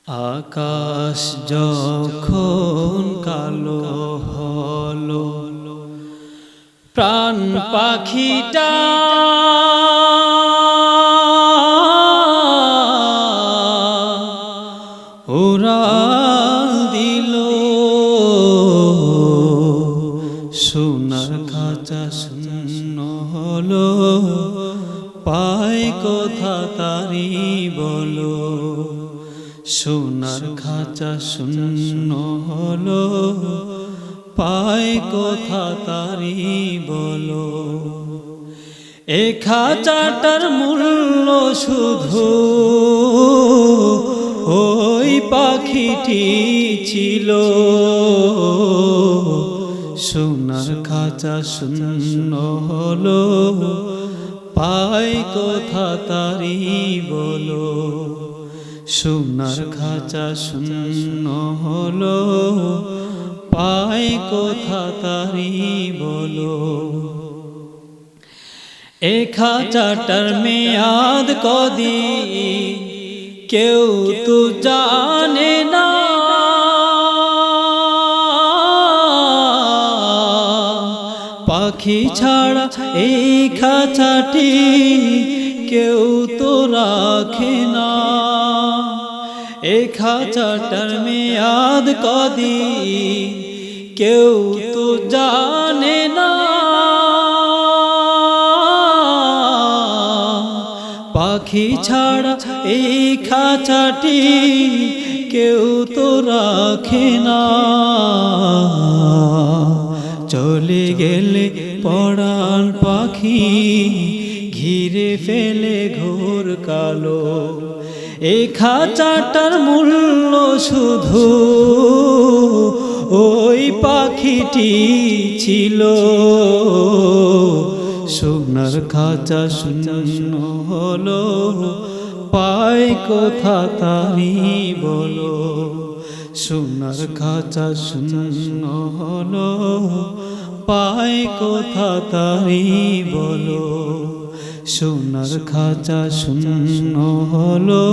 আকাশ যখন কালো হলো, প্রাণ পাখিটা উড়াল দিল। সোনার খাঁচা শূন্য হলো, পায় কোথা তারি বলো। সোনার খাঁচা শূন্য হলো, পায় কোথা তারি বলো। এ খাঁচাটার মূল্য শুধু ওই পাখিটি ছিল। সোনার খাঁচা শূন্য হলো, পায় কোথা তারি বলো। সোনার খাঁচা শূন্য হলো, পায় কোথা তারি বলো। এ খাঁচাটার মেয়াদ কদিন কেউ তো জানে না। পাখি ছাড়া এই খাঁচাটি কেউ তো রাখে না। এ খাঁচাটার মেয়াদ কদিন কেউ তো জানে না। পাখি ছাড়া এই খাঁচাটি কেউ তো রাখে না। চলে গেলে পরাণ পাখি ঘিরে ফেলে ঘোর কালো। এই খাঁচাটার মূল্য শুধু ওই পাখিটি ছিল। সোনার খাঁচা শূন্য হলো, পায় কোথা তারি বলো। সোনার খাঁচা শূন্য হলো, পায় কোথা তারি বলো। সোনার খাঁচা শূন্য হলো,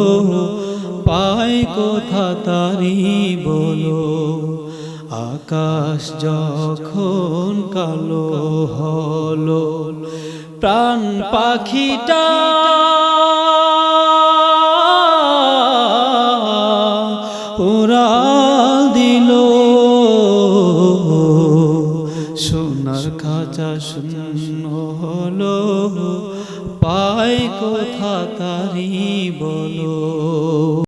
পায় কোথা তারি বলো। আকাশ যখন কালো হলো, প্রাণ পাখিটা উড়াল দিল। সোনার খাঁচা শূন্য হলো, পায় কোথা তারি বলো।